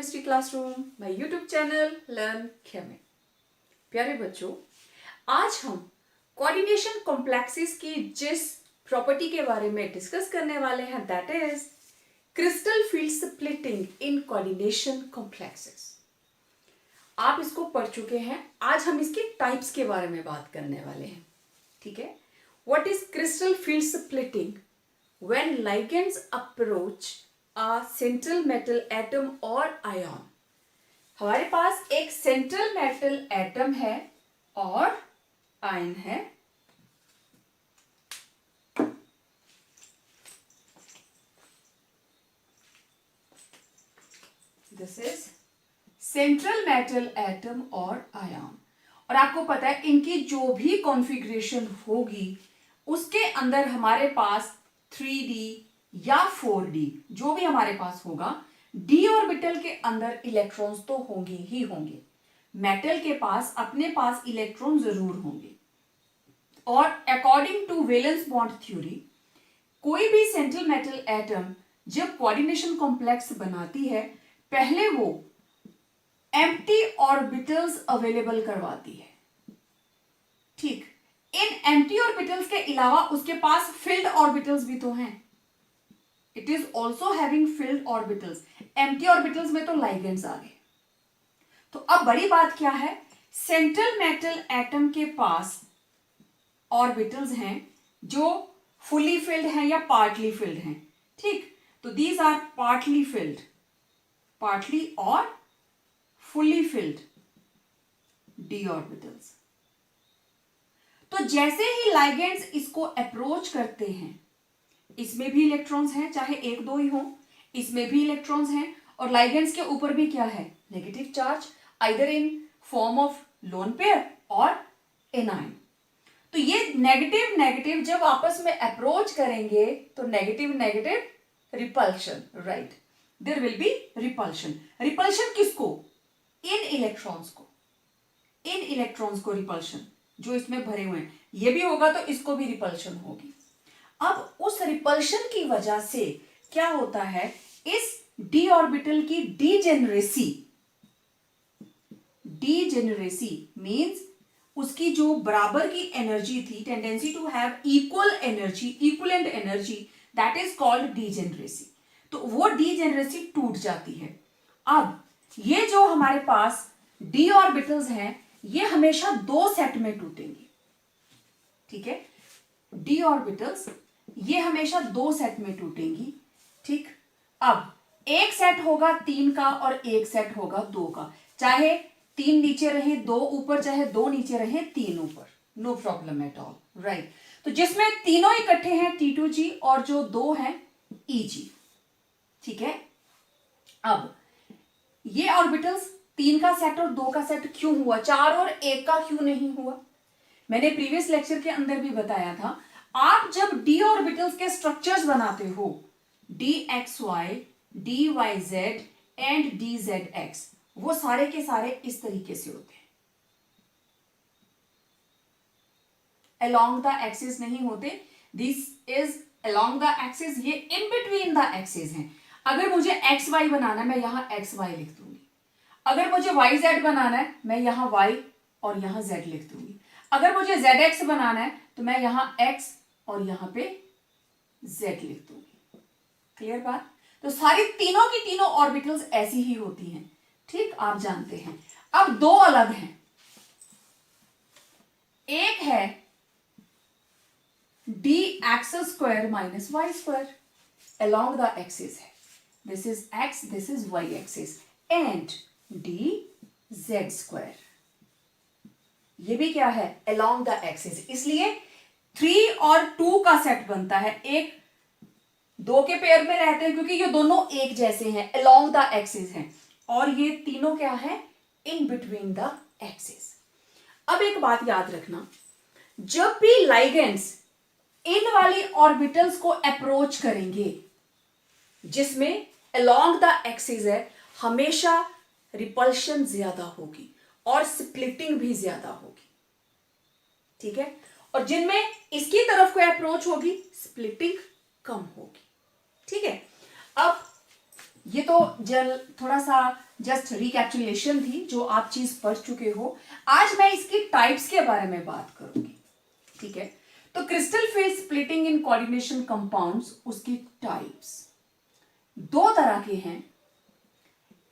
Chemistry classroom, my YouTube channel learn केमी। प्यारे बच्चों, आज हम कोऑर्डिनेशन कॉम्प्लेक्सेस की जिस प्रॉपर्टी के बारे में डिस्कस करने वाले हैं that is crystal field splitting in coordination complexes. आप इसको पढ़ चुके हैं, आज हम इसके टाइप्स के बारे में बात करने वाले हैं। ठीक है, what is crystal field splitting when ligands approach a central metal atom और आयन। हमारे पास एक सेंट्रल मेटल एटम है और आयन है। This is central metal atom और आयन। और आपको पता है इनकी जो भी कॉन्फ़िगरेशन होगी उसके अंदर हमारे पास 3D या 4D जो भी हमारे पास होगा, d ऑर्बिटल के अंदर इलेक्ट्रॉन्स तो होंगे ही होंगे। मेटल के पास अपने पास इलेक्ट्रॉन जरूर होंगे। और according to valence bond theory, कोई भी सेंट्रल मेटल एटम जब कोऑर्डिनेशन कॉम्प्लेक्स बनाती है पहले वो एम्प्टी ऑर्बिटल्स अवेलेबल करवाती है। ठीक, इन एम्प्टी ऑर्बिटल्स के अलावा उसके पास फिल्ड ऑर्बिटल्स भी तो हैं। It is also having field orbitals. Empty orbitals में तो लाइगेंड्स आ गए। तो अब बड़ी बात क्या है, सेंट्रल मेटल एटम के पास ऑर्बिटल्स हैं जो फुली फिल्ड हैं या पार्टली फिल्ड हैं। ठीक, तो these are partly filled, partly और फुली फिल्ड डी ऑर्बिटल्स। तो जैसे ही लाइगेंड्स इसको अप्रोच करते हैं, इसमें भी इलेक्ट्रॉन्स हैं, चाहे एक दो ही हो, इसमें भी इलेक्ट्रॉन्स हैं। और लाइगेंड्स के ऊपर भी क्या है, negative charge, either in form of lone pair और एनाइन। तो ये नेगेटिव नेगेटिव जब आपस में अप्रोच करेंगे तो negative negative repulsion, right, there will be repulsion. Repulsion किसको, इन इलेक्ट्रॉन्स को, इन इलेक्ट्रॉन्स को रिपल्शन जो इसमें भरे हुए हैं। ये भी होगा तो इसको भी रिपल्शन होगी। अब उस रिपल्शन की वजह से क्या होता है, इस डी ऑर्बिटल की डीजेनरेसी, डीजेनरेसी मींस उसकी जो बराबर की एनर्जी थी, tendency to have equal energy, equivalent energy, that is called degeneracy. तो वो डीजेनरेसी टूट जाती है। अब ये जो हमारे पास डी ऑर्बिटल्स हैं ये हमेशा दो सेट में टूटेंगे। ठीक है, डी ऑर्बिटल्स ये हमेशा दो सेट में टूटेंगी। ठीक, अब एक सेट होगा 3 का और एक सेट होगा 2 का। चाहे 3 नीचे रहे 2 ऊपर, चाहे 2 नीचे रहे 3 ऊपर, no problem at all, right. तो जिसमें तीनों इकट्ठे हैं T2G और जो 2 हैं EG। ठीक है, अब ये ऑर्बिटल्स 3 का सेट और 2 का सेट क्यों हुआ, 4 और 1 का क्यों नहीं हुआ? मैंने प्रीवियस लेक्चर के अंदर भी बताया था, आप जब डी ऑर्बिटल्स के स्ट्रक्चर्स बनाते हो, DXY, DYZ एंड DZX, वो सारे के सारे इस तरीके से होते हैं। अलोंग द एक्सिस नहीं होते, this is along the axis, ये इन बिटवीन द एक्सिस हैं। अगर मुझे XY बनाना है मैं यहां XY लिख दूंगी। अगर मुझे YZ बनाना है मैं यहां Y और यहां Z लिख दूंगी। अगर मुझे ZX बनाना है तो मैं यहां X और यहां पे Z लिख दूंगी। क्लियर बात? तो सारी तीनों की तीनों ऑर्बिटल्स ऐसी ही होती हैं। ठीक, आप जानते हैं। अब दो अलग हैं, एक है dx² - y² along the axis है, this is x, this is y axis, and dz², ये भी क्या है, along the axis। इसलिए 3 और 2 का सेट बनता है, एक 2 के पेयर में रहते हैं क्योंकि ये दोनों एक जैसे हैं, along the axis हैं, और ये तीनों क्या है, in between the axis। अब एक बात याद रखना, जब भी लाइगेंड्स इन वाली ऑर्बिटल्स को अप्रोच करेंगे जिसमें along the axis है, हमेशा रिपल्शन ज्यादा होगी और स्प्लिटिंग भी ज्यादा होगी। ठीक है, और जिनमें इसकी तरफ कोई अप्रोच होगी स्प्लिटिंग कम होगी। ठीक है, अब ये तो थोड़ा सा जस्ट रिकैप्चुलेशन थी जो आप चीज पढ़ चुके हो। आज मैं इसकी टाइप्स के बारे में बात करूंगी, ठीक है। तो crystal field splitting in coordination compounds, उसकी टाइप्स दो तरह के हैं।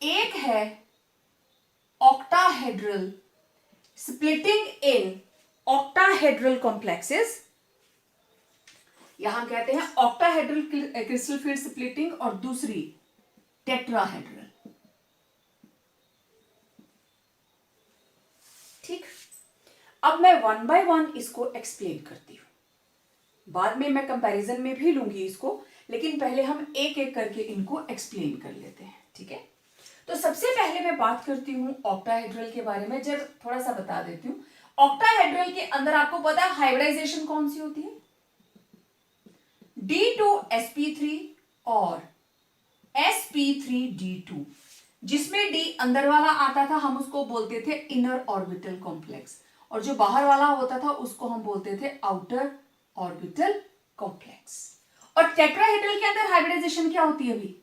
एक है octahedral splitting in octahedral complexes, यहां कहते हैं ऑक्टाहेड्रल क्रिस्टल फील्ड स्प्लिटिंग, और दूसरी टेट्राहेड्रल। ठीक, अब मैं वन बाय वन इसको एक्सप्लेन करती हूं, बाद में मैं कंपैरिजन में भी लूंगी इसको, लेकिन पहले हम एक एक करके इनको एक्सप्लेन कर लेते हैं, ठीक है। तो सबसे पहले मैं बात करती हूं ऑक्टाहेड्रल के बारे में। जब थोड़ा सा बता देती हूं, ऑक्टाहेड्रल के अंदर आपको पता है हाइब्रिडाइजेशन कौन सी होती है, D2sp3 और sp3d2, जिसमें D अंदर वाला आता था हम उसको बोलते थे इनर ऑर्बिटल कॉम्प्लेक्स, और जो बाहर वाला होता था उसको हम बोलते थे आउटर ऑर्बिटल कॉम्प्लेक्स। और टेट्राहेड्रल के अंदर हाइब्रिडाइजेशन क्या होती है अभी,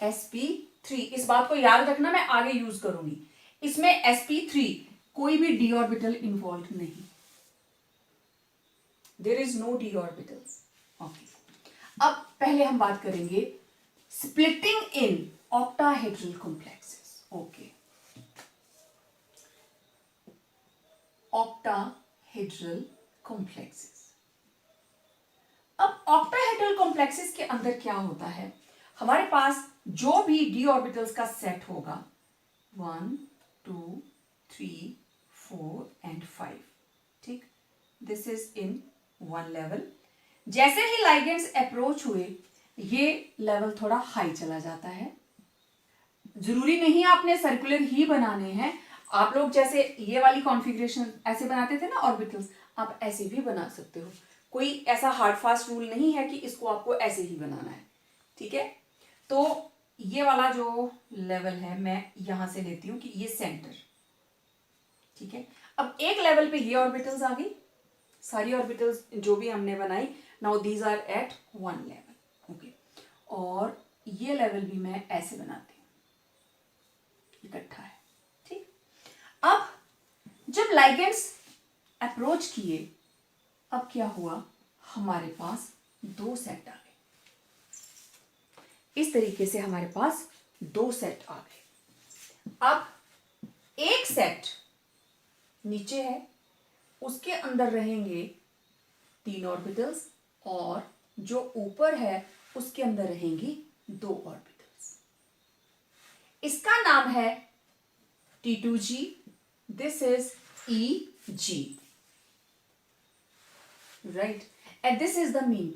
sp3। इस बात को याद रखना, मैं आगे यूज करूंगी। इसमें sp3 कोई भी d ऑर्बिटल इन्वॉल्व नहीं, there is no d orbitals. Okay, अब पहले हम बात करेंगे splitting in octahedral complexes. Okay, octahedral complexes. अब ऑक्टाहेड्रल कॉम्प्लेक्सेस के अंदर क्या होता है, हमारे पास जो भी d ऑर्बिटल्स का सेट होगा 1 2 3 4 एंड 5, ठीक, this is in one level. जैसे ही लाइगेंड्स अप्रोच हुए ये लेवल थोड़ा हाई चला जाता है। जरूरी नहीं आपने सर्कुलर ही बनाने हैं, आप लोग जैसे ये वाली कॉन्फ़िगरेशन ऐसे बनाते थे ना ऑर्बिटल्स, आप ऐसे भी बना सकते हो। कोई ऐसा हार्ड फास्ट रूल नहीं है कि इसको आपको ऐसे ही बनाना है, ठीक है। तो ये वाला जो लेवल है मैं यहां से लेती हूं कि ये सेंटर, ठीक है। अब एक लेवल पे ये ऑर्बिटल्स आ गई, सारी ऑर्बिटल्स जो भी हमने बनाई, now these are at one level, okay. और ये लेवल भी मैं ऐसे बनाती हूं, इकट्ठा है, ठीक। अब जब लाइगेंड्स अप्रोच किए, अब क्या हुआ, हमारे पास दो सेट आ गए। इस तरीके से हमारे पास दो सेट आ गए। अब एक सेट नीचे है, उसके अंदर रहेंगे 3 ऑर्बिटल्स, और जो ऊपर है उसके अंदर रहेंगी 2 ऑर्बिटल्स। इसका नाम है T2g, this is EG, right, and this is the mean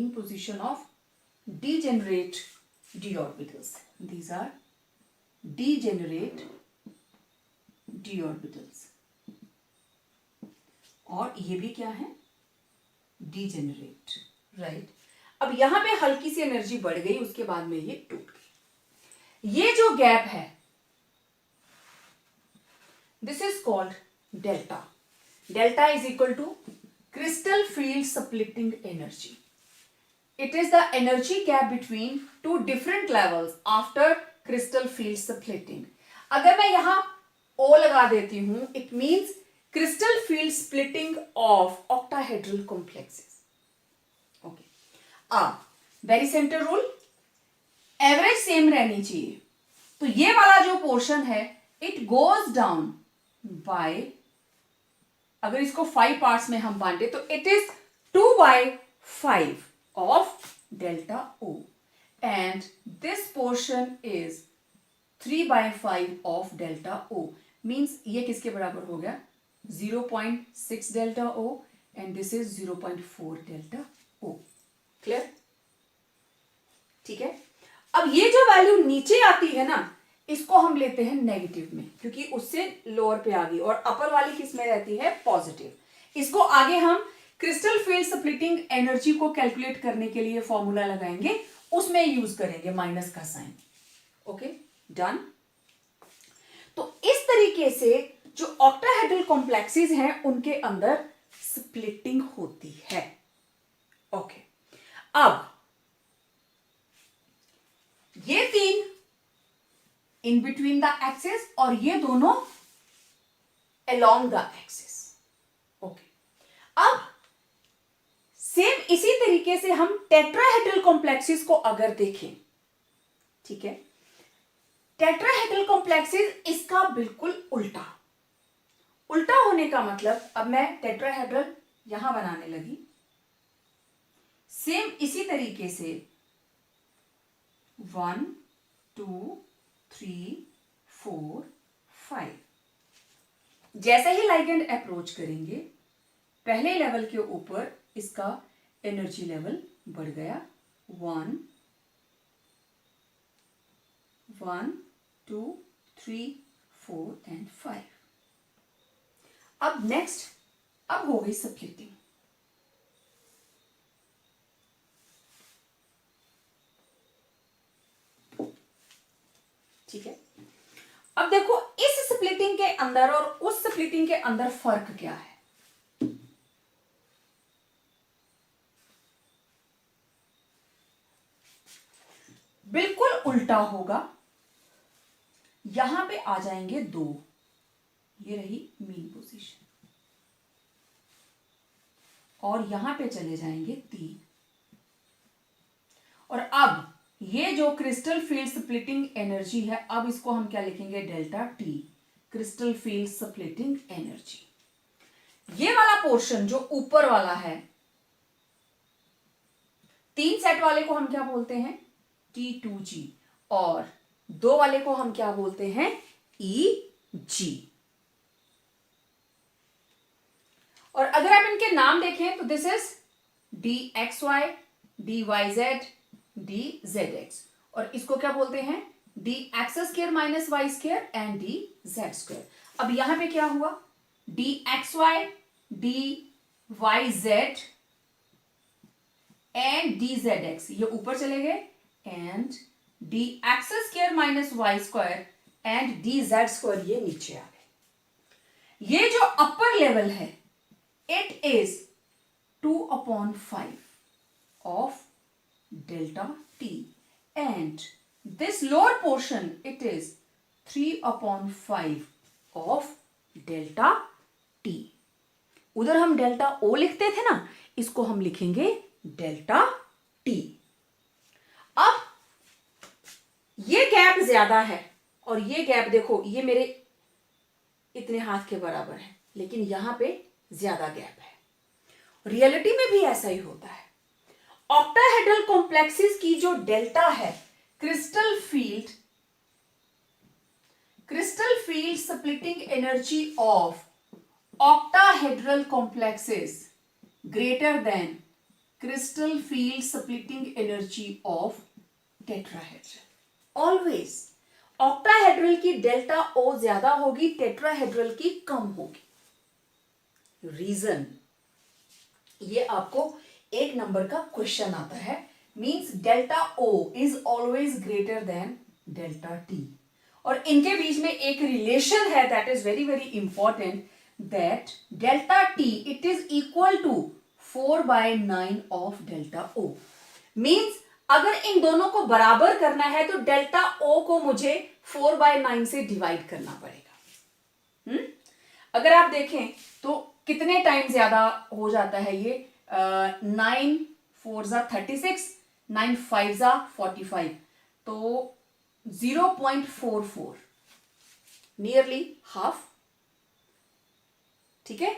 position of degenerate d orbitals. These are degenerate d orbitals, और ये भी क्या है, degenerate, right। अब यहां पे हल्की सी एनर्जी बढ़ गई, उसके बाद में ये टूट गई। ये जो गैप है this is called delta. Delta is equal to crystal field splitting energy. It is the energy gap between two different levels after crystal field splitting. अगर मैं यहां O लगा देती हूं, it means crystal field splitting of octahedral complexes. Okay. अब very center rule, average same रहनी चाहिए। तो ये वाला जो पोर्शन है it goes down by, अगर इसको 5 पार्ट्स में हम बांटे तो it is 2/5 of delta O, and this portion is 3/5 of delta O। Means ये किसके बराबर हो गया, 0.6 delta O, and this is 0.4 delta O। Clear, ठीक है। अब ये जो वैल्यू नीचे आती है ना, इसको हम लेते हैं नेगेटिव में, क्योंकि उससे लोअर पे आ गई, और अपर वाली किस में रहती है, पॉजिटिव। इसको आगे हम क्रिस्टल फील्ड स्प्लिटिंग एनर्जी को कैलकुलेट करने के लिए फॉर्मूला लगाएंगे, उसमें यूज करेंगे माइनस का साइन। Okay, done. तो इस तरीके से जो ऑक्टाहेड्रल कॉम्प्लेक्सेस हैं उनके अंदर स्प्लिटिंग होती है। ओके, अब ये 3 इन बिटवीन द एक्सिस और ये दोनों along द एक्सिस। ओके, अब सेम इसी तरीके से हम टेट्राहेड्रल कॉम्प्लेक्सेस को अगर देखें, ठीक है, टेट्राहेड्रल कॉम्प्लेक्सेस इसका बिल्कुल उल्टा। उल्टा होने का मतलब, अब मैं टेट्राहेड्रल यहां बनाने लगी, सेम इसी तरीके से 1 2 3 4 5, जैसे ही लाइगेंड अप्रोच करेंगे पहले लेवल के ऊपर इसका एनर्जी लेवल बढ़ गया, 1 1 2 3 4 एंड 5। अब नेक्स्ट, अब हो गई स्प्लिटिंग। ठीक है, अब देखो इस स्प्लिटिंग के अंदर और उस स्प्लिटिंग के अंदर फर्क क्या है। बिल्कुल उल्टा होगा, यहां पे आ जाएंगे 2, ये रही मीन पोजीशन, और यहां पे चले जाएंगे 3, और अब ये जो क्रिस्टल फील्ड स्प्लिटिंग एनर्जी है, अब इसको हम क्या लिखेंगे, delta T, crystal field splitting energy. ये वाला पोर्शन जो ऊपर वाला है, 3 सेट वाले को हम क्या बोलते हैं, T2G, और 2 वाले को हम क्या बोलते हैं, EG। और अगर आप इनके नाम देखें तो this is DXY, DYZ, DZX, और इसको क्या बोलते हैं, DX² minus y square and DZ²। अब यहां पे क्या हुआ, DXY, DYZ एंड DZX ये ऊपर चले गए, and DX² minus y square and DZ² ये नीचे आ गए। ये जो अपर लेवल है it is 2/5 of delta t, and this lower portion it is 3/5 of delta t। उधर हम डेल्टा O लिखते थे ना, इसको हम लिखेंगे डेल्टा t। अब ये गैप ज्यादा है और ये गैप देखो, ये मेरे इतने हाथ के बराबर है, लेकिन यहां पे ज्यादा गैप है। रियलिटी में भी ऐसा ही होता है। ऑक्टाहेड्रल कॉम्प्लेक्सेस की जो डेल्टा है, crystal field splitting energy of octahedral complexes greater than crystal field splitting energy of tetrahedral. Always octahedral की डेल्टा O ज्यादा होगी, टेट्राहेड्रल की कम होगी। रीजन, ये आपको 1 नंबर का क्वेश्चन आता है, means delta O is always greater than delta T, और इनके बीच में एक रिलेशन है that is very very important, that delta T it is equal to 4/9 of delta O। Means अगर इन दोनों को बराबर करना है तो डेल्टा O को मुझे 4/9 से डिवाइड करना पड़ेगा। अगर आप देखें तो कितने टाइम ज्यादा हो जाता है ये, 9 4 36, 9 5 45, तो 0.44, नियरली हाफ। ठीक है,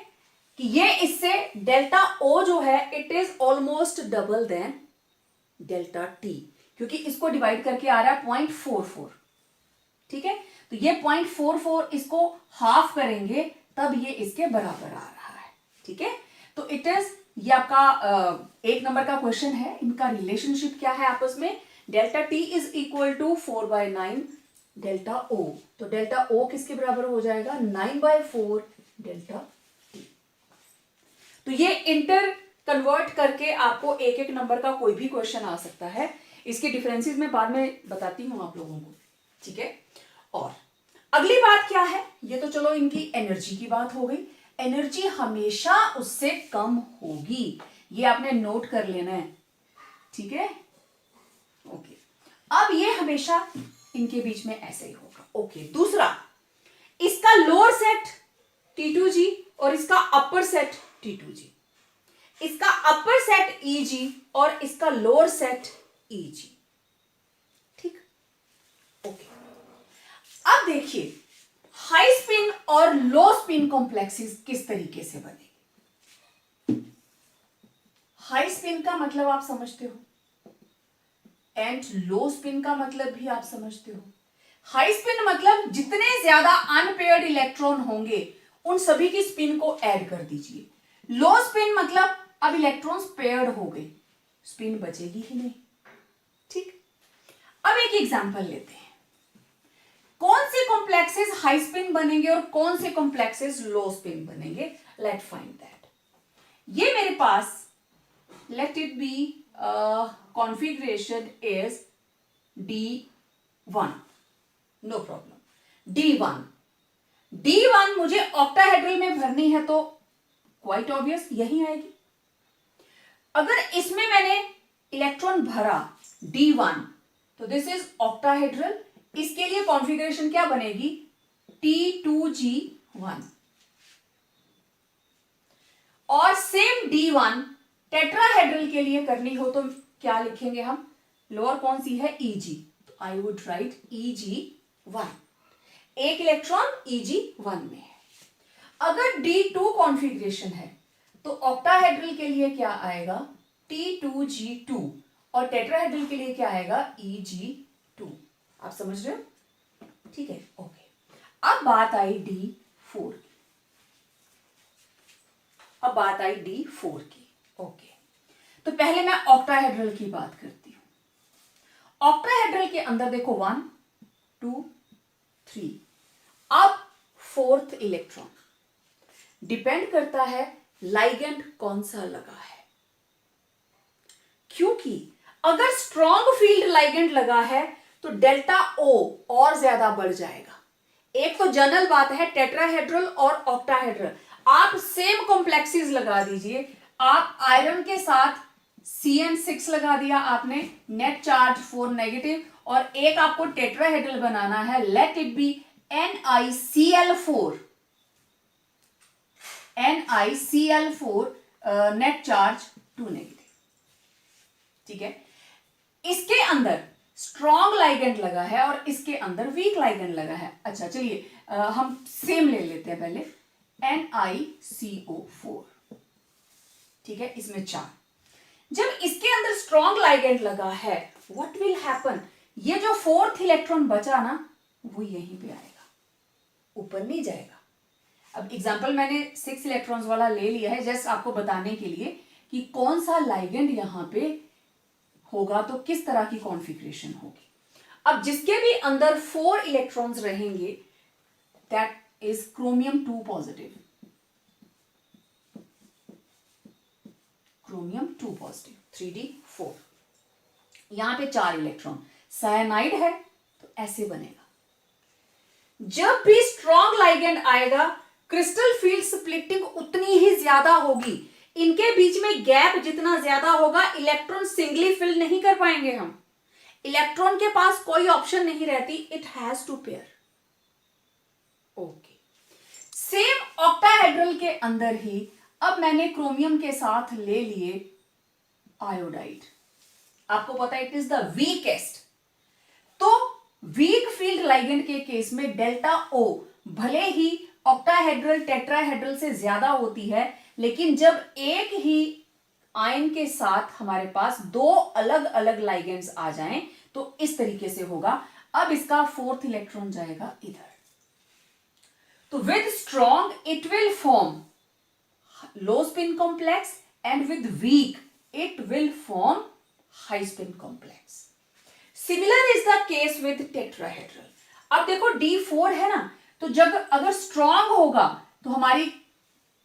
कि ये इससे डेल्टा O जो है it is almost double than delta T, क्योंकि इसको डिवाइड करके आ रहा है 0.44। ठीक है, तो ये 0.44 इसको हाफ करेंगे तब ये इसके बराबर आ रहा है। ठीक है, तो इट इज, ये आपका 1 नंबर का क्वेश्चन है, इनका रिलेशनशिप क्या है आपस में, delta T is equal to 4/9 delta O, तो डेल्टा O किसके बराबर हो जाएगा, 9/4 डेल्टा T। तो ये इंटर कन्वर्ट करके आपको 1 नंबर का कोई भी क्वेश्चन आ सकता है। इसके डिफरेंसेस मैं बाद में बताती हूं आप लोगों को। ठीक है, और अगली बात क्या है, ये तो चलो इनकी एनर्जी की बात हो गई। एनर्जी हमेशा उससे कम होगी, ये आपने नोट कर लेना है। ठीक है, ओके, अब ये हमेशा इनके बीच में ऐसे ही होगा। ओके, दूसरा, इसका लोअर सेट T2G और इसका अपर सेट T2G, इसका अपर सेट EG और इसका लोअर सेट EG। ठीक, ओके। अब देखिए हाई स्पिन और लो स्पिन कॉम्प्लेक्सेस किस तरीके से बनेंगे। हाई स्पिन का मतलब आप समझते हो एंड लो स्पिन का मतलब भी आप समझते हो। हाई स्पिन मतलब जितने ज्यादा अनपेयर्ड इलेक्ट्रॉन होंगे उन सभी की स्पिन को ऐड कर दीजिए। लो स्पिन मतलब अब इलेक्ट्रॉन्स पेयर्ड हो गए, स्पिन बचेगी ही नहीं। ठीक, अब एक एग्जांपल लेते हैं, कौन से कॉम्प्लेक्सेस हाई स्पिन बनेंगे और कौन से कॉम्प्लेक्सेस लो स्पिन बनेंगे। Let find that. ये मेरे पास, let it be configuration is D1, no problem, D1 मुझे ऑक्टाहेड्रल में भरनी है तो क्वाइट ऑब्वियस यही आएगी। अगर इसमें मैंने इलेक्ट्रॉन भरा D1 तो दिस इज ऑक्टाहेड्रल, इसके लिए कॉन्फ़िगरेशन क्या बनेगी T2G1। और सेम D1 टेट्राहेड्रल के लिए करनी हो तो क्या लिखेंगे हम, लोअर कौन सी है EG, तो आई वुड राइट EG1, एक इलेक्ट्रॉन EG1 में है। अगर D2 कॉन्फ़िगरेशन है तो ऑक्टाहेड्रल के लिए क्या आएगा T2G2 और टेट्राहेड्रल के लिए क्या आएगा EG2। आप समझ रहे हो, ठीक है, ओके। अब बात आई D4 की, ओके। तो पहले मैं ऑक्टाहेड्रल की बात करती हूं। ऑक्टाहेड्रल के अंदर देखो 1 2 3, अब फोर्थ इलेक्ट्रॉन, डिपेंड करता है लाइगेंड कौन सा लगा है, क्योंकि अगर स्ट्रॉन्ग फील्ड लाइगेंड लगा है तो डेल्टा O और ज्यादा बढ़ जाएगा। एक तो जनरल बात है टेट्राहेड्रल और ऑक्टाहेड्रल, आप सेम कॉम्प्लेक्सेस लगा दीजिए। आप आयरन के साथ CN6 लगा दिया आपने, नेट चार्ज 4 नेगेटिव, और एक आपको टेट्राहेड्रल बनाना है, let it be NiCl4, net charge 2 negative. ठीक है, इसके अंदर स्ट्रॉन्ग लाइगेंड लगा है और इसके अंदर वीक लाइगेंड लगा है। अच्छा चलिए हम सेम ले लेते हैं पहले, NiCO4, ठीक है, इसमें 4। जब इसके अंदर स्ट्रॉन्ग लाइगेंड लगा है, व्हाट विल हैपन, ये जो फोर्थ इलेक्ट्रॉन बचा ना वो यहीं पे आएगा, ऊपर नहीं जाएगा। अब एग्जांपल मैंने 6 इलेक्ट्रॉन्स वाला ले लिया है जस्ट आपको बताने के लिए कि कौन सा लाइगेंड यहां पे होगा तो किस तरह की कॉन्फ़िगरेशन होगी। अब जिसके भी अंदर 4 इलेक्ट्रॉन्स रहेंगे that is chromium 2 positive, chromium 2 positive 3D4, यहां पे 4 इलेक्ट्रॉन, साइनाइड है तो ऐसे बनेगा। जब भी स्ट्रॉन्ग लाइगेंड आएगा क्रिस्टल फील्ड स्प्लिटिंग उतनी ही ज्यादा होगी, इनके बीच में गैप जितना ज्यादा होगा इलेक्ट्रॉन सिंगली फिल नहीं कर पाएंगे हम, इलेक्ट्रॉन के पास कोई ऑप्शन नहीं रहती, it has to pair. Okay, same octahedral के अंदर ही अब मैंने क्रोमियम के साथ ले लिए आयोडाइड, आपको पता है इट इज द वीकेस्ट। तो वीक फील्ड लाइगेंड के केस में डेल्टा O भले ही ऑक्टाहेड्रल टेट्राहेड्रल से ज्यादा होती है, लेकिन जब एक ही आयन के साथ हमारे पास 2 अलग अलग लाइगेंड्स आ जाएं तो इस तरीके से होगा। अब इसका फोर्थ इलेक्ट्रॉन जाएगा इधर, तो with strong it will form low spin complex and with weak it will form high spin complex. Similar is the case with tetrahedral. अब देखो D4 है ना, तो जब अगर स्ट्रॉन्ग होगा तो हमारी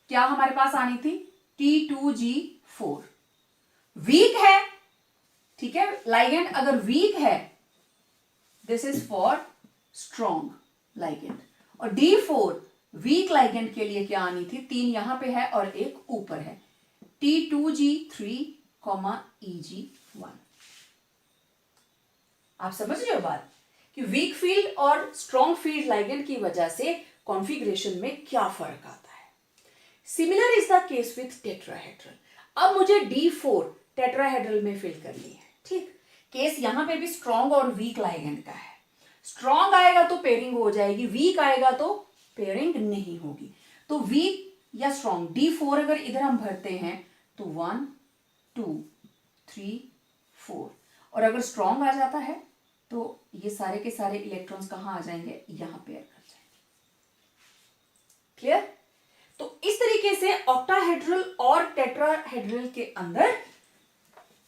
क्या हमारे पास आनी थी T2G4, वीक है, ठीक है, लाइगेंड अगर वीक है this is for strong ligand, और D4 वीक लाइगेंड के लिए क्या आनी थी, 3 यहां पे है और एक ऊपर है, T2G3, EG1। आप समझ रहे हो बात कि वीक फील्ड और स्ट्रॉन्ग फील्ड लाइगेंड की वजह से कॉन्फ़िगरेशन में क्या फर्क आता है। Similar is the case with tetrahedral. अब मुझे D4 टेट्राहेड्रल में फिल करनी है, ठीक। केस यहां पे भी स्ट्रॉन्ग और वीक लाइगेंड का है। स्ट्रॉन्ग आएगा तो पेयरिंग हो जाएगी, वीक आएगा तो पेयरिंग नहीं होगी। तो वीक या स्ट्रॉन्ग D4 अगर इधर हम भरते हैं तो 1 2 3 4, और अगर स्ट्रॉन्ग आ जाता है तो ये सारे के सारे इलेक्ट्रॉन्स कहां आ जाएंगे, यहां पेयर कर जाएंगे। क्लियर। तो इस तरीके से ऑक्टाहेड्रल और टेट्राहेड्रल के अंदर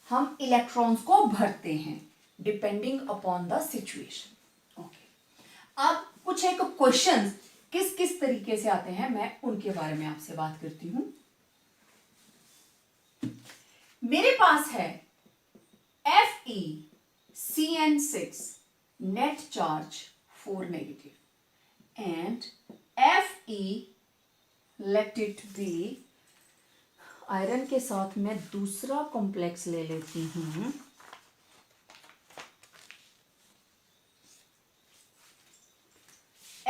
हम इलेक्ट्रॉन्स को भरते हैं depending upon the situation. Okay, अब कुछ एक क्वेश्चंस किस किस तरीके से आते हैं मैं उनके बारे में आपसे बात करती हूं। मेरे पास है FeCN6 net charge 4 negative and Fe let it be, iron के साथ मैं दूसरा कॉम्प्लेक्स ले लेती हूं,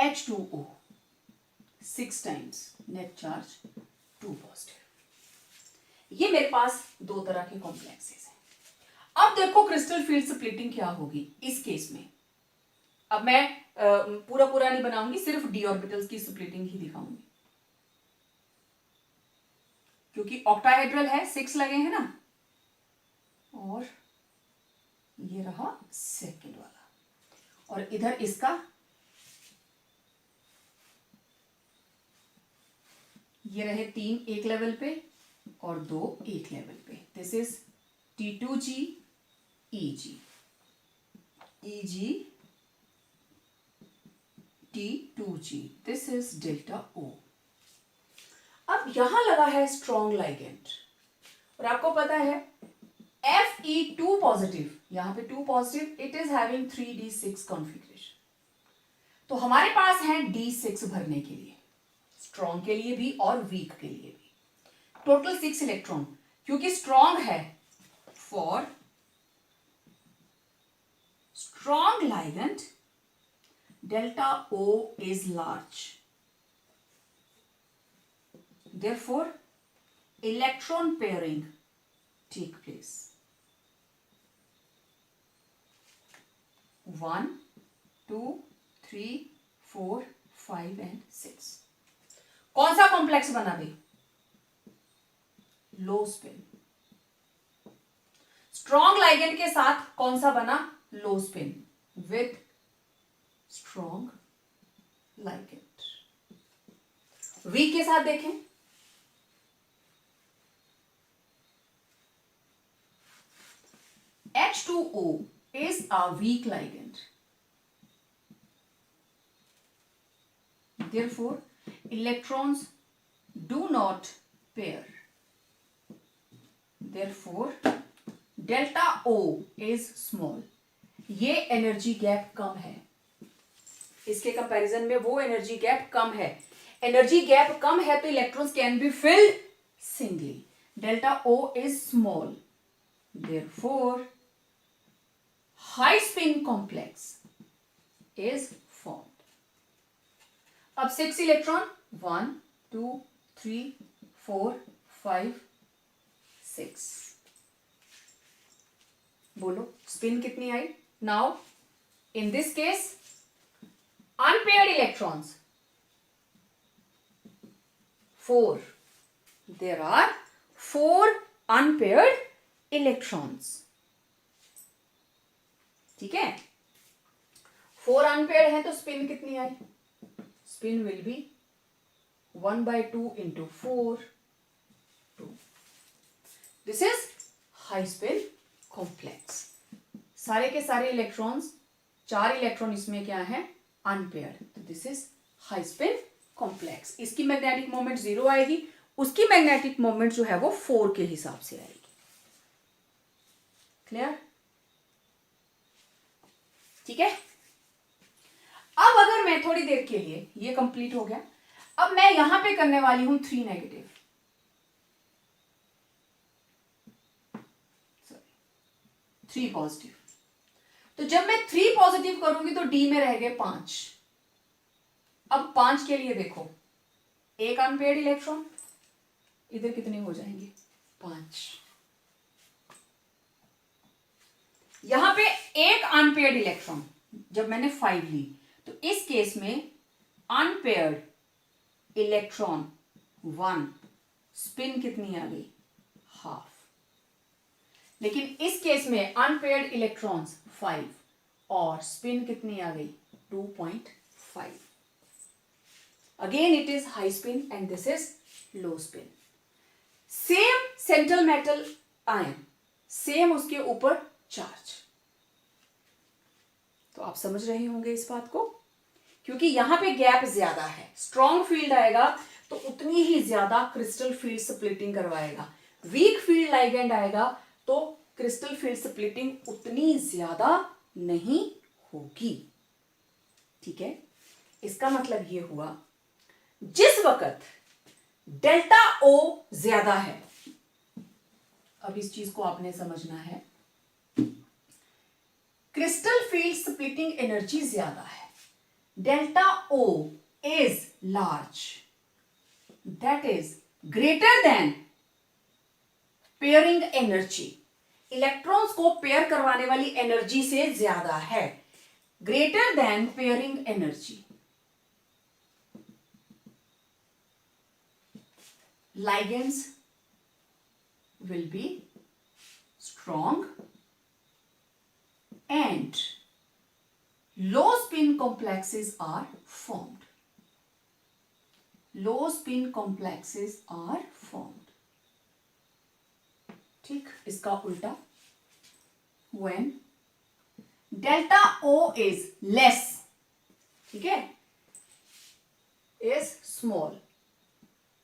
H2O 6 times net charge 2 positive. ये मेरे पास दो तरह के कॉम्प्लेक्सेस हैं। अब देखो क्रिस्टल फील्ड स्प्लिटिंग क्या होगी इस केस में। अब मैं पूरा पूरा नहीं बनाऊंगी, सिर्फ डी ऑर्बिटल्स की स्प्लिटिंग ही दिखाऊंगी, क्योंकि ऑक्टाहेड्रल है, 6 लगे हैं ना, और ये रहा सेकंड वाला, और इधर इसका ये रहे 3 एक लेवल पे और 2 एक लेवल पे। This is T2G EG EG T2G, this is delta O। अब यहां लगा है स्ट्रॉन्ग लाइगेंड, और आपको पता है Fe2 पॉजिटिव, यहां पे 2 positive, it is having 3d6 configuration. तो हमारे पास है D6 भरने के लिए, स्ट्रॉन्ग के लिए भी और वीक के लिए भी, टोटल 6 इलेक्ट्रॉन। क्योंकि स्ट्रॉन्ग है, for strong ligand delta O is large, therefore electron pairing take place। 1 2 3 4 5 and 6। कौन सा कॉम्प्लेक्स बना भाई, लो स्पिन। स्ट्रॉन्ग लाइगेंड के साथ कौन सा बना, low spin with strong ligand. Weak के साथ देखें, H2O is a weak ligand, therefore electrons do not pair, therefore delta O is small। ये एनर्जी गैप कम है, इसके कंपैरिजन में वो एनर्जी गैप कम है। एनर्जी गैप कम है तो electrons can be filled singly, delta O is small, therefore high spin complex is formed। अब 6 electron, 1 2 3 4 5 6, बोलो स्पिन कितनी आई। Now in this case unpaired electrons 4, there are 4 unpaired electrons, ठीक है। 4 unpaired है तो स्पिन कितनी आई, spin will be 1/2 into 4 2। This is high spin complex. सारे के सारे इलेक्ट्रॉन्स, 4 इलेक्ट्रॉन इसमें क्या है, अनपेयर्ड, तो this is high spin complex. इसकी मैग्नेटिक मोमेंट 0 आएगी, उसकी मैग्नेटिक मोमेंट जो है वो 4 के हिसाब से आएगी। क्लियर, ठीक है। अब अगर मैं थोड़ी देर के लिए, ये कंप्लीट हो गया, अब मैं यहां पे करने वाली हूं 3 नेगेटिव, 3 पॉजिटिव। तो जब मैं 3 पॉजिटिव करूंगी तो डी में रह गए 5। अब 5 के लिए देखो, एक अनपेयर्ड इलेक्ट्रॉन, इधर कितने हो जाएंगे 5। यहां पे एक अनपेयर्ड इलेक्ट्रॉन, जब मैंने 5 ली तो इस केस में अनपेयर्ड इलेक्ट्रॉन 1, स्पिन कितनी आ गई हाफ। लेकिन इस केस में अनपेयर्ड इलेक्ट्रॉन्स 5 और स्पिन कितनी आ गई 2.5। Again it is high spin and this is low spin. Same central metal ion, same उसके ऊपर चार्ज। तो आप समझ रहे होंगे इस बात को, क्योंकि यहां पे गैप ज्यादा है। स्ट्रॉन्ग फील्ड आएगा तो उतनी ही ज्यादा क्रिस्टल फील्ड स्प्लिटिंग करवाएगा, वीक फील्ड लाइगेंड आएगा तो क्रिस्टल फील्ड स्प्लिटिंग उतनी ज्यादा नहीं होगी। ठीक है, इसका मतलब ये हुआ जिस वक्त डेल्टा ओ ज्यादा है, अब इस चीज को आपने समझना है, क्रिस्टल फील्ड स्प्लिटिंग एनर्जी ज्यादा है, delta O is large, that is greater than pairing energy. Electrons को पेयर करवाने वाली एनर्जी से ज्यादा है, greater than pairing energy. ligands will be strong and low spin complexes are formed. Low spin complexes are formed. ठीक, इसका उल्टा, when delta O is less, ठीक है, is small,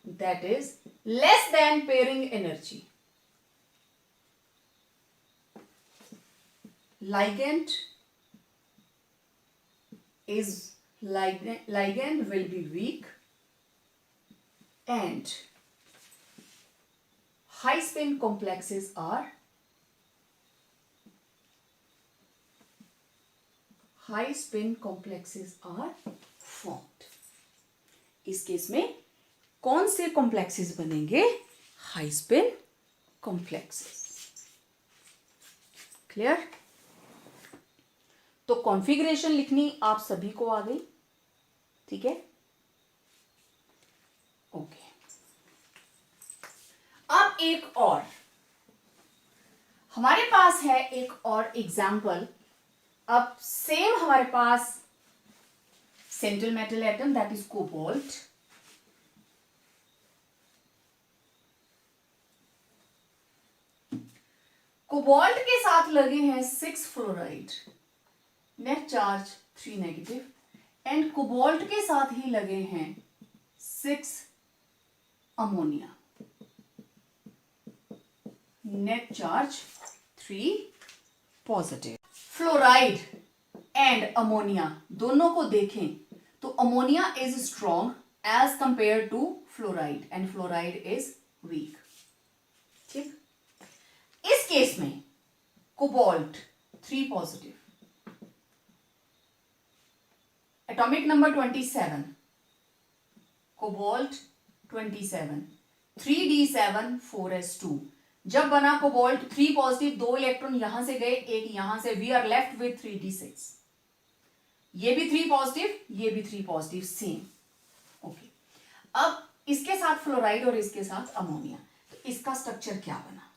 that is less than pairing energy, ligand will be weak and high spin complexes are formed. इस case में कौन से complexes बनेंगे, हाई स्पिन कॉम्प्लेक्सेस। क्लियर? तो कॉन्फ़िगरेशन लिखनी आप सभी को आ गई, ठीक है, ओके। अब एक और हमारे पास है, एक और एग्जाम्पल। अब सेम हमारे पास central metal atom that is cobalt, cobalt के साथ लगे हैं 6 fluoride, net charge 3 negative, and cobalt के साथ ही लगे हैं 6 ammonia, net charge 3 positive. Fluoride and ammonia दोनों को देखें तो ammonia is strong as compare to fluoride and fluoride is weak. ठीक, इस केस में cobalt 3 positive, atomic number 27, cobalt 27, 3d7 4s2। जब बना कोबाल्ट 3 पॉजिटिव, 2 इलेक्ट्रॉन यहां से गए, एक यहां से, we are left with 3d6। ये भी 3 पॉजिटिव, ये भी 3 पॉजिटिव, सेम। ओके, अब इसके साथ फ्लोराइड और इसके साथ अमोनिया, तो इसका स्ट्रक्चर क्या बना?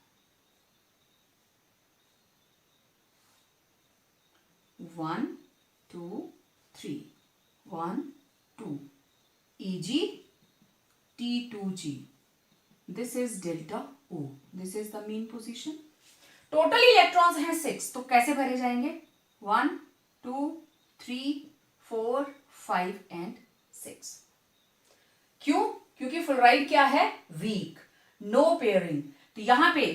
1 2 3, 1 2, Eg T2G, this is delta O, this is the mean position। Total electrons हैं 6, तो कैसे भरे जाएंगे? 1 2 3 4 5 एंड 6। क्यों? क्योंकि फ्लोराइड क्या है? वीक, नो पेयरिंग, तो यहां पे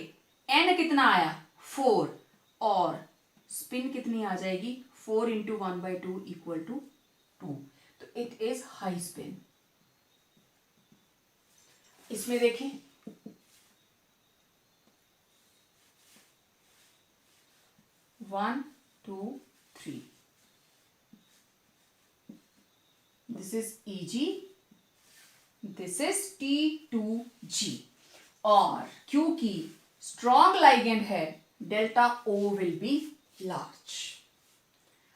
n कितना आया? 4, और स्पिन कितनी आ जाएगी? 4 इंटू 1/2 इक्वल टू 2, तो इट इज हाई स्पिन। इसमें देखें, 1 2 3. This is Eg, this is T2G. और क्योंकि स्ट्रॉन्ग लाइगेंड है, delta O will be large.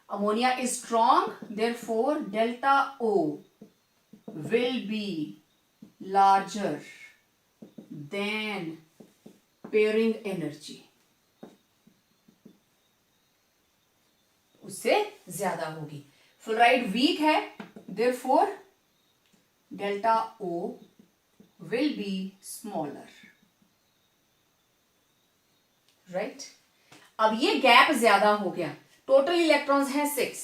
Ammonia is strong, therefore delta O will be larger than pairing energy. उससे ज्यादा होगी. Fluoride week है, therefore delta O will be smaller. Right? अब ये gap ज्यादा हो गया. टोटल इलेक्ट्रॉन्स हैं 6,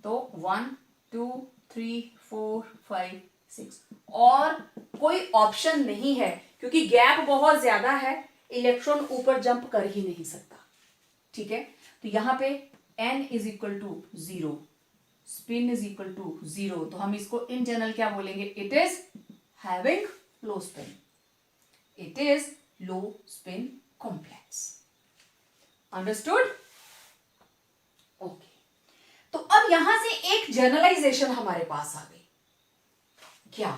तो 1 2 3 4 5 6 और कोई ऑप्शन नहीं है क्योंकि गैप बहुत ज्यादा है, इलेक्ट्रॉन ऊपर जंप कर ही नहीं सकता. ठीक है, तो यहां पे n is equal to 0, spin is equal to 0, तो हम इसको इन जनरल क्या बोलेंगे? It is having low spin. It is low spin complex. Understood? Okay. तो अब यहां से एक जनरलाइजेशन हमारे पास आ गई. क्या?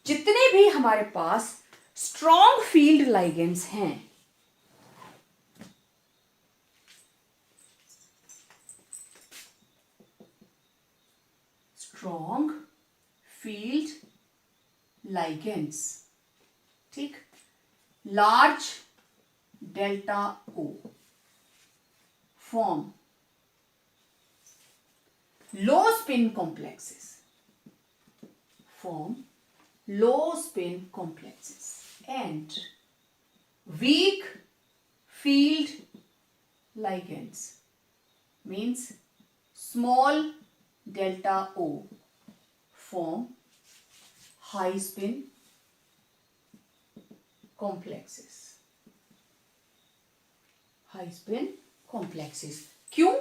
जितने भी हमारे पास स्ट्रॉन्ग फील्ड लाइगेंड्स हैं, स्ट्रॉन्ग फील्ड लाइगेंड्स, ठीक, large delta O form low spin complexes, and weak field ligands means small delta O form high spin complexes. High spin complexes. क्यों?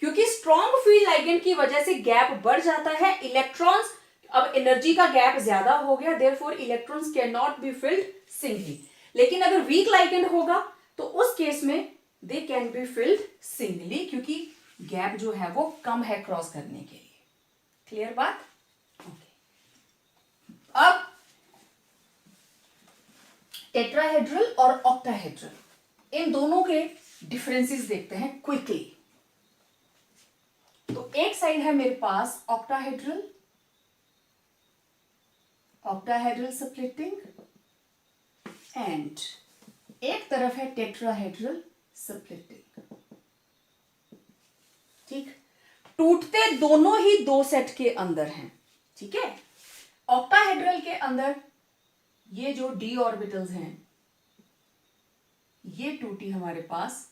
क्योंकि स्ट्रॉन्ग फील्ड लाइगेंड की वजह से gap बढ़ जाता है. इलेक्ट्रॉन्स, अब एनर्जी का गैप ज्यादा हो गया, therefore electrons can not be filled singly. लेकिन अगर वीक लाइगेंड होगा तो उस केस में they can be filled singly, क्योंकि गैप जो है वो कम है क्रॉस करने के लिए. क्लियर बात? ओके. अब टेट्राहेड्रल और ऑक्टाहेड्रल, इन दोनों के डिफरेंसेस देखते हैं क्विकली. तो एक साइड है मेरे पास ऑक्टाहेड्रल स्प्लिटिंग, एंड एक तरफ है टेट्राहेड्रल स्प्लिटिंग. ठीक, टूटते दोनों ही दो सेट के अंदर हैं. ठीक है, ऑक्टाहेड्रल के अंदर ये जो d ऑर्बिटल्स हैं, ये टूटी हमारे पास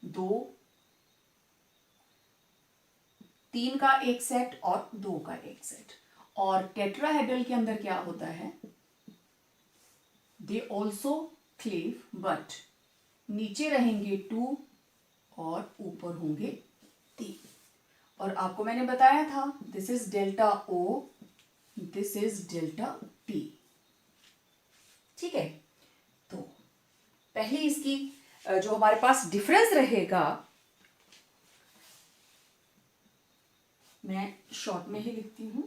2, 3 का एक सेट और 2 का एक सेट. और टेट्राहेड्रल के अंदर क्या होता है? दे ऑल्सो क्लीव, बट नीचे रहेंगे 2 और ऊपर होंगे 3. और आपको मैंने बताया था, this is delta O, this is delta P. ठीक है, तो पहले इसकी जो हमारे पास डिफरेंस रहेगा, मैं शॉर्ट में ही लिखती हूं.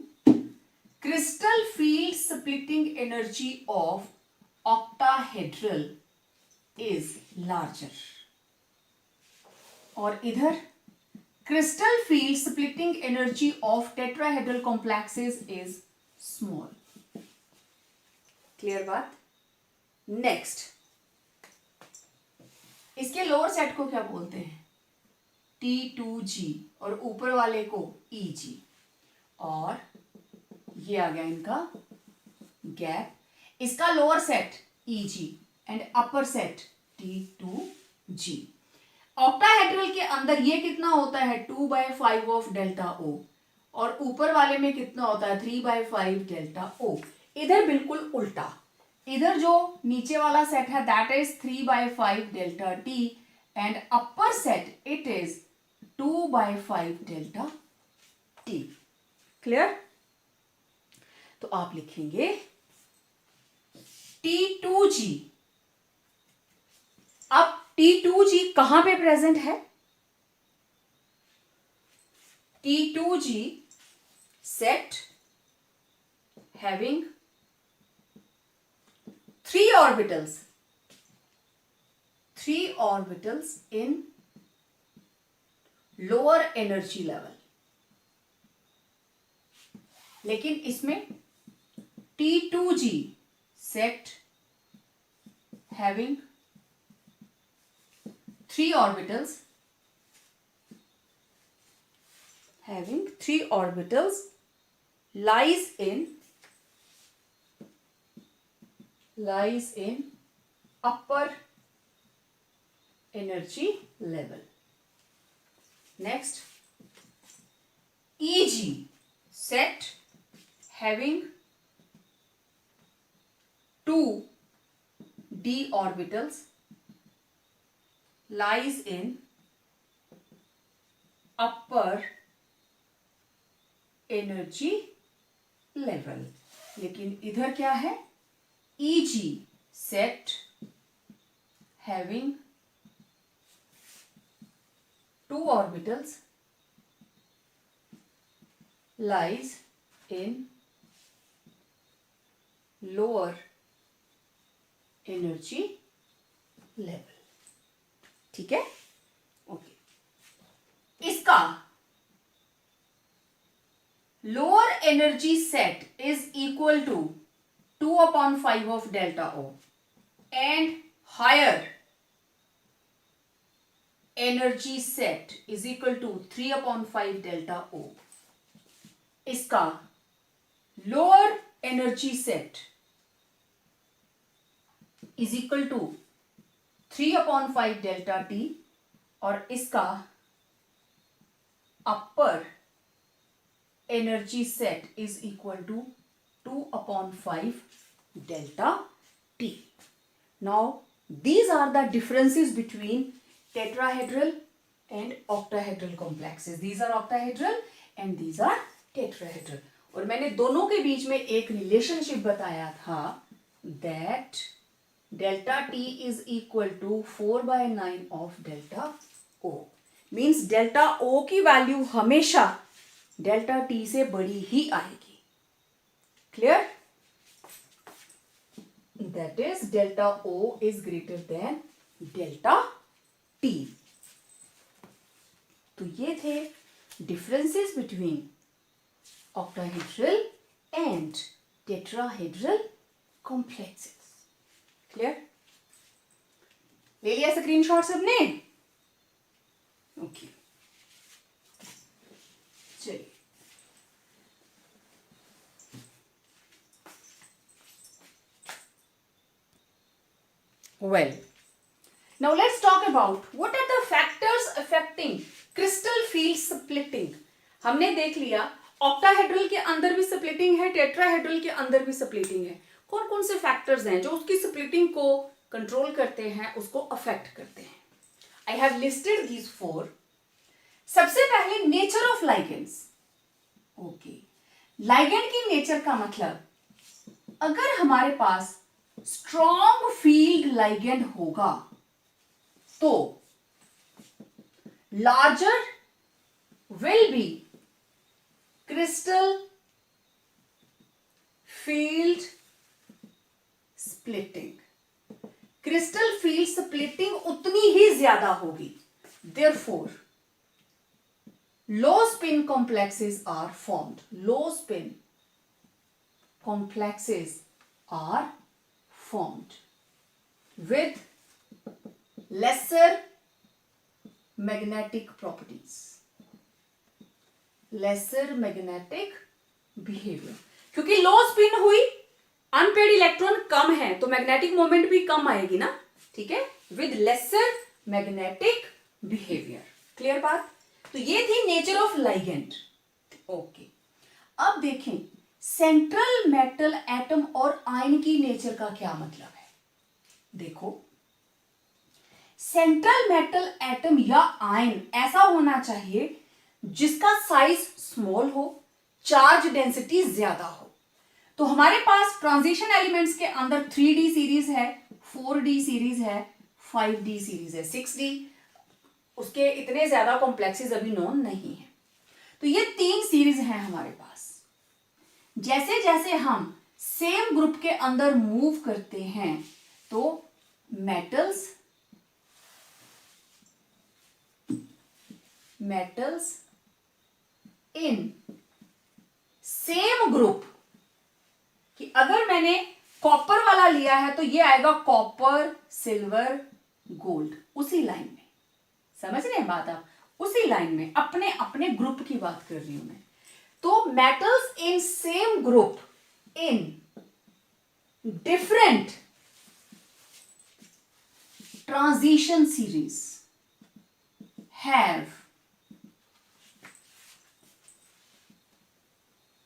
Crystal field splitting energy of octahedral is larger, और इधर crystal field splitting energy of tetrahedral complexes is small. Clear बात? नेक्स्ट, इसके लोअर सेट को क्या बोलते हैं? T2G, और ऊपर वाले को Eg, और ये आ गया इनका गैप. इसका lower set Eg and upper set T2G. Octahedral के अंदर ये कितना होता है? 2/5 ऑफ डेल्टा O, और ऊपर वाले में कितना होता है? 3/5 डेल्टा O. इधर बिल्कुल उल्टा, इधर जो नीचे वाला सेट है that is 3/5 delta T, and upper set it is 2/5 delta T. Clear? तो आप लिखेंगे T2G अब T2G कहां पे प्रेजेंट है? T2G set having 3 orbitals in lower energy level. लेकिन इसमें T2G set having 3 orbitals lies in upper energy level. Next, EG set having 2 d orbitals lies in upper energy level. लेकिन इधर क्या है? EG set having 2 orbitals lies in lower energy level. ठीक है? Okay. इसका lower energy set is equal to 2/5 of delta O and higher energy set is equal to 3/5 delta O. इसका lower energy set is equal to 3/5 delta T और इसका upper energy set is equal to 2/5 delta T. Now these are the differences between tetrahedral and octahedral complexes. These are octahedral and these are tetrahedral. और मैंने दोनों के बीच में एक relationship बताया था that delta T is equal to 4/9 of delta O. Means delta O की value हमेशा delta T से बड़ी ही आएगी. Clear? That is delta O is greater than delta T. तो ये थे differences between octahedral and tetrahedral complexes. Clear? ले लिया स्क्रीनशॉट सबने? ओके. चलिए. Well, now let's talk about what are the factors affecting crystal field splitting. हमने देख लिया ऑक्टाहेड्रल के अंदर भी स्प्लिटिंग है, टेट्राहेड्रल के अंदर भी स्प्लिटिंग है. कौन कौन से फैक्टर्स हैं जो उसकी स्प्लिटिंग को कंट्रोल करते हैं, उसको अफेक्ट करते हैं? I have listed these 4. सबसे पहले nature of ligands. Okay, ligand की नेचर का मतलब अगर हमारे पास स्ट्रॉन्ग फील्ड लाइगेंड होगा तो larger will be crystal field splitting. Crystal field splitting उतनी ही ज्यादा होगी. Therefore low spin complexes are formed. Low spin complexes are formed with lesser magnetic properties, lesser magnetic behavior. क्योंकि लो स्पिन हुई, unpaired electron कम है तो magnetic moment भी कम आएगी ना. ठीक है, with lesser magnetic behaviour. Clear बात? तो ये थी नेचर ऑफ लाइगेंड. ओके, अब देखें सेंट्रल मेटल एटम और आयन की नेचर का क्या मतलब है. देखो, सेंट्रल मेटल एटम या आयन ऐसा होना चाहिए जिसका साइज स्मॉल हो, चार्ज डेंसिटी ज्यादा हो. तो हमारे पास ट्रांजिशन एलिमेंट्स के अंदर 3D सीरीज है, 4D सीरीज है, 5D सीरीज है, 6D उसके इतने ज्यादा कॉम्प्लेक्सेस अभी नोन नहीं है। तो ये 3 सीरीज हैं हमारे पास। जैसे जैसे हम सेम ग्रुप के अंदर मूव करते हैं तो मेटल्स इन सेम ग्रुप, कि अगर मैंने कॉपर वाला लिया है तो ये आएगा कॉपर सिल्वर गोल्ड, उसी लाइन में। समझ रहे हैं बात आप? उसी लाइन में, अपने अपने ग्रुप की बात कर रही हूं मैं। तो metals in same group in different transition series have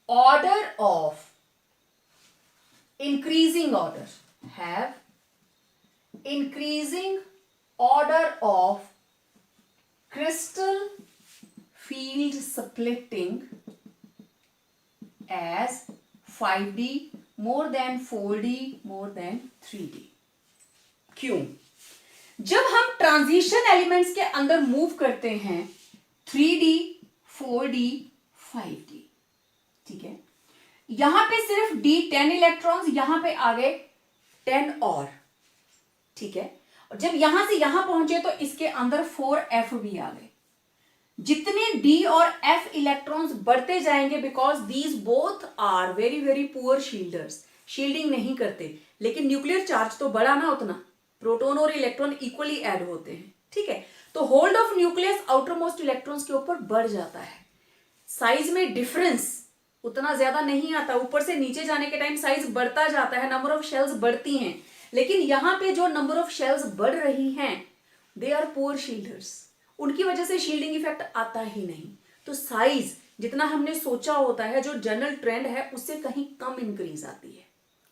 order of increasing order of crystal field splitting as 5D more than 4D more than 3D। क्यों? जब हम ट्रांजिशन एलिमेंट्स के अंदर मूव करते हैं 3D 4D 5D, ठीक है, यहां पे सिर्फ D 10 इलेक्ट्रॉन्स, यहां पे आ गए 10 और, ठीक है। और जब यहां से यहां पहुंचे तो इसके अंदर 4F भी आ गए। जितने D और F इलेक्ट्रॉन्स बढ़ते जाएंगे, because these both are very very poor shielders, shielding नहीं करते, लेकिन न्यूक्लियर चार्ज तो बढ़ा ना, उतना प्रोटॉन और इलेक्ट्रॉन इक्वली ऐड होते हैं, ठीक है। तो hold of nucleus outer most electrons के ऊपर बढ़ जाता है। साइज में डिफरेंस उतना ज्यादा नहीं आता, ऊपर से नीचे जाने के टाइम साइज बढ़ता जाता है, नंबर ऑफ शेल्स बढ़ती हैं, लेकिन यहां पे जो नंबर ऑफ शेल्स बढ़ रही हैं दे आर पुअर शील्डर्स, उनकी वजह से शील्डिंग इफेक्ट आता ही नहीं। तो साइज जितना हमने सोचा होता है, जो जनरल ट्रेंड है, उससे कहीं कम इंक्रीज आती है,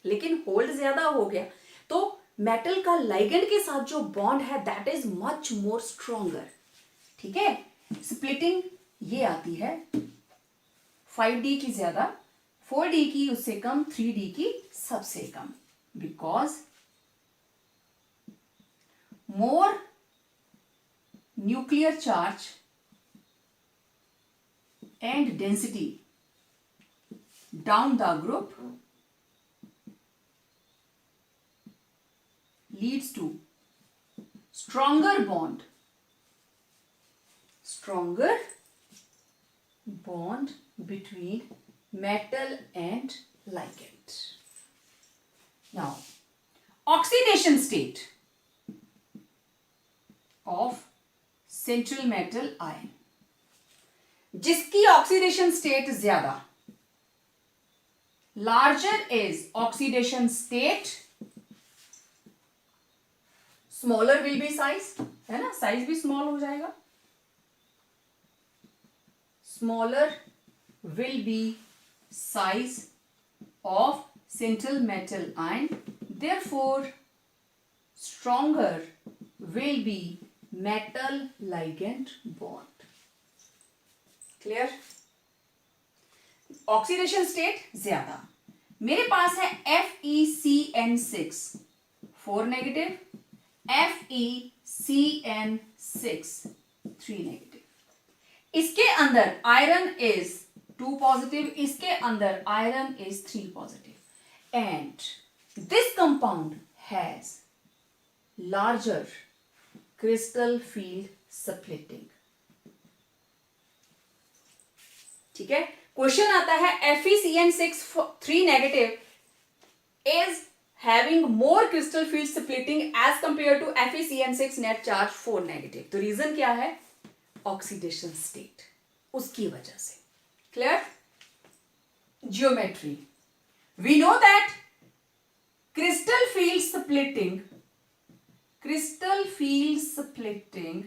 लेकिन होल्ड ज्यादा हो गया तो मेटल का लाइगेंड के साथ जो बॉन्ड है that is much more stronger, ठीक है। स्प्लिटिंग ये आती है 5D की ज्यादा, 4D की उससे कम, 3D की सबसे कम, because more nuclear charge and density down the group leads to stronger bond between metal and ligand. Now, oxidation state of central metal ion, जिसकी oxidation state ज्यादा, larger is oxidation state, smaller will be size, है ना, size भी small हो जाएगा, smaller will be size of central metal ion, therefore stronger will be metal ligand bond. Clear? Oxidation state ज्यादा, मेरे पास है FeCN6 4 नेगेटिव, FeCN6 3 नेगेटिव, इसके अंदर आयरन इज 2 पॉजिटिव, इसके अंदर iron is 3 positive, and this compound has larger crystal field splitting, ठीक है। Question आता है FeCN6 3 negative is having more crystal field splitting as compared to FeCN6 net charge 4 negative। तो reason क्या है? Oxidation state, उसकी वजह से। Clear? Geometry, we know that crystal field splitting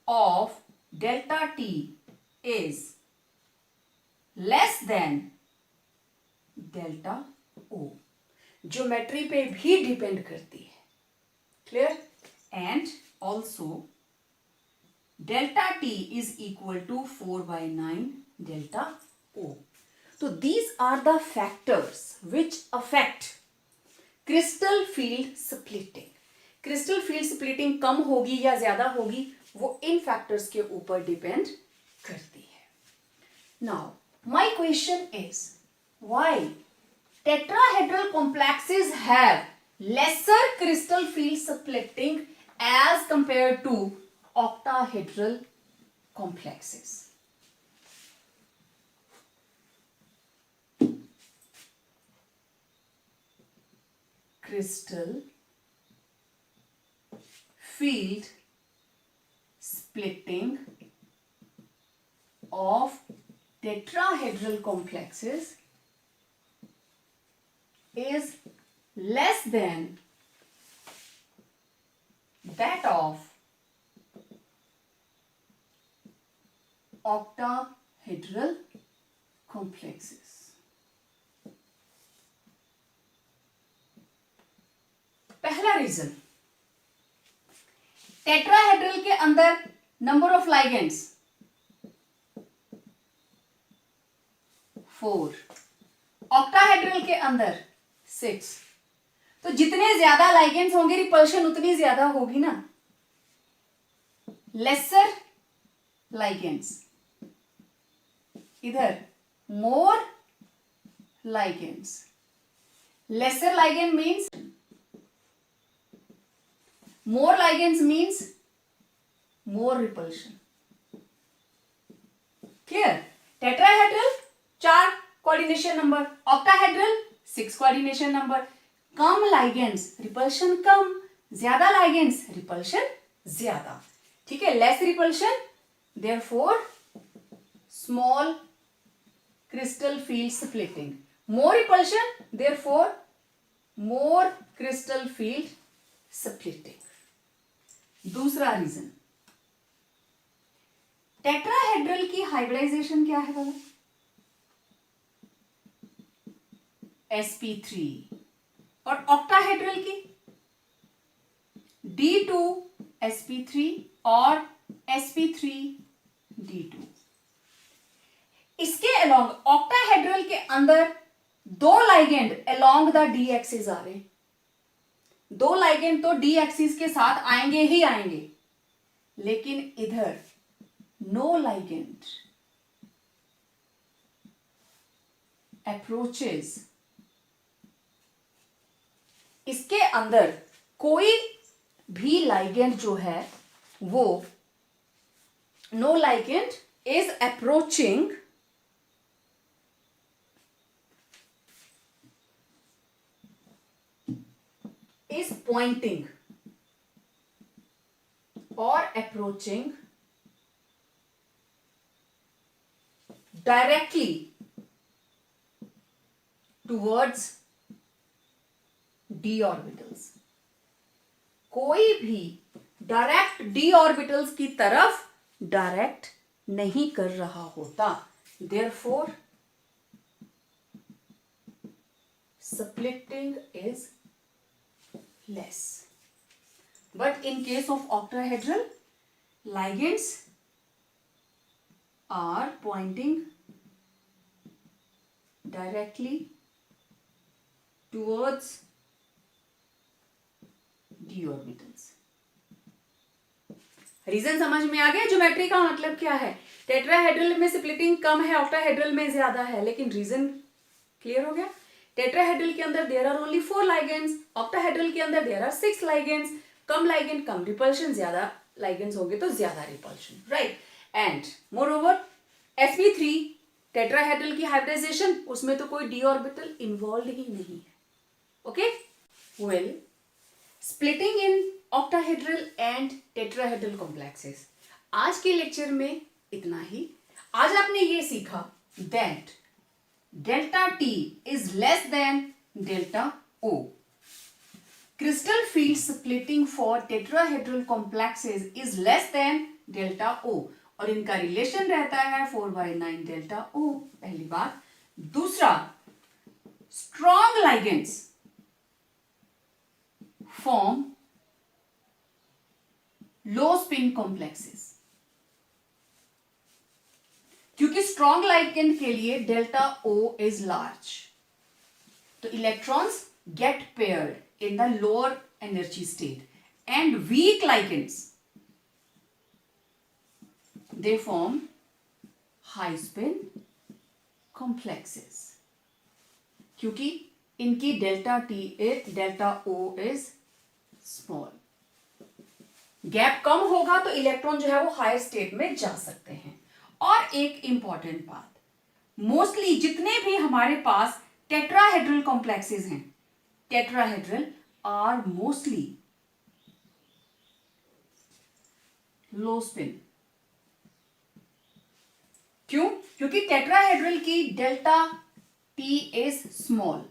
of delta T is less than delta O, geometry पे भी depend करती है। Clear? And also delta T is equal to 4/9 delta O. तो these are the factors which affect crystal field splitting. Crystal field splitting कम होगी या ज्यादा होगी वो इन फैक्टर्स के ऊपर डिपेंड करती है। Now my question is why tetrahedral complexes have lesser crystal field splitting as compared to octahedral complexes. Crystal field splitting of tetrahedral complexes is less than that of octahedral complexes. पहला reason, tetrahedral के अंदर number of ligands 4, octahedral के अंदर 6। तो जितने ज्यादा ligands होंगे repulsion उतनी ज्यादा होगी ना। लेसर लाइगेंड्स, इधर more ligands. Lesser ligand means more ligands means more repulsion. Clear? Tetrahedral 4 coordination number, octahedral 6 coordination number. कम लाइगेंड्स रिपल्शन कम, ज्यादा लाइगेंड्स रिपल्शन ज्यादा। ठीक है, less repulsion, therefore small crystal field splitting. More repulsion, therefore more crystal field splitting. दूसरा reason, tetrahedral की hybridisation क्या है बोला? sp3 और ऑक्टाहेड्रल की d2sp3 और sp3d2। इसके अलोंग ऑक्टाहेड्रल के अंदर 2 ligand along the D axis आ रहे। 2 लाइगेंड तो डी एक्सिस के साथ आएंगे ही आएंगे, लेकिन इधर नो लाइगेंड अप्रोचेस। इसके अंदर कोई भी लाइगेंड जो है वो no ligand is approaching is pointing or approaching directly towards d orbitals। कोई भी डायरेक्ट d orbitals की तरफ डायरेक्ट नहीं कर रहा होता, therefore splitting is less। But in case of octahedral, ligands are pointing directly towards d orbitals। Reason समझ में आ गया? ज्योमेट्री का मतलब क्या है? टेट्राहेड्रल में स्प्लिटिंग कम है, ऑक्टाहेड्रल में ज्यादा है, लेकिन रीजन क्लियर हो गया? टेट्राहेड्रल के अंदर there are only 4 ligands, octahedral के अंदर देयर आर 6 लाइगेंड्स। कम लाइगेंड कम रिपल्शन, ज्यादा लाइगेंड्स होंगे तो ज्यादा repulsion, right? And moreover sp3 tetrahedral की हाइब्रिडाइजेशन, उसमें तो कोई d ऑर्बिटल इन्वॉल्व ही नहीं है। Okay, well, splitting in octahedral and tetrahedral complexes. आज के लेक्चर में इतना ही। आज आपने ये सीखा that delta T is less than delta O। Crystal field splitting for tetrahedral complexes is less than delta O और इनका रिलेशन रहता है 4/9 delta O। पहली बात। दूसरा, strong ligands form low spin complexes, क्योंकि स्ट्रॉन्ग लाइगेंड के लिए डेल्टा O इज लार्ज, तो electrons get paired in the lower energy state and weak ligands, they form high spin complexes, क्योंकि इनकी delta O is small. Gap कम होगा तो electron जो है वो हायर स्टेट में जा सकते हैं. और एक इंपॉर्टेंट बात, मोस्टली जितने भी हमारे पास टेट्राहेड्रल कॉम्प्लेक्सेस हैं, tetrahedral are mostly low spin. क्यों? क्योंकि टेट्राहेड्रल की डेल्टा टी इज स्मॉल,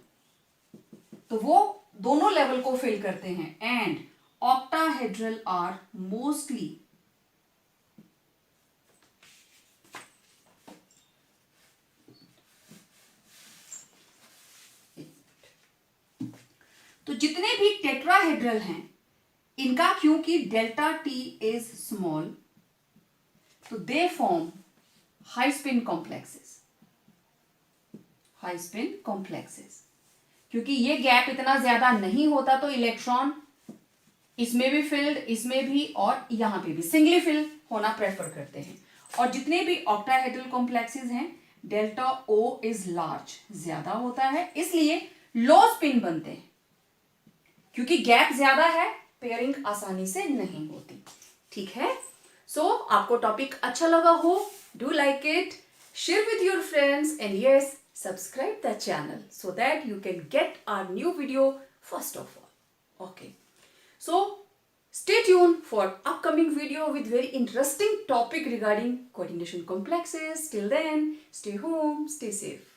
तो वो दोनों लेवल को फिल करते हैं. एंड ऑक्टाहेड्रल आर मोस्टली तो जितने भी टेट्राहेड्रल हैं इनका क्योंकि डेल्टा टी इज स्मॉल, तो they form high spin complexes. High spin complexes क्योंकि ये गैप इतना ज्यादा नहीं होता तो इलेक्ट्रॉन इसमें भी फिल्ड, इसमें भी और यहां पे भी सिंगली फिल होना प्रेफर करते हैं. और जितने भी ऑक्टाहेड्रल कॉम्प्लेक्सेस हैं डेल्टा ओ इज लार्ज, ज्यादा होता है, इसलिए लो स्पिन बनते हैं. क्योंकि गैप ज्यादा है, पेयरिंग आसानी से नहीं होती. ठीक है. सो आपको टॉपिक अच्छा लगा हो, do like it, share with your friends, and yes, subscribe the channel so that you can get our new video first of all. Okay, so stay tuned for upcoming video with very interesting topic regarding coordination complexes. Till then, stay home, stay safe.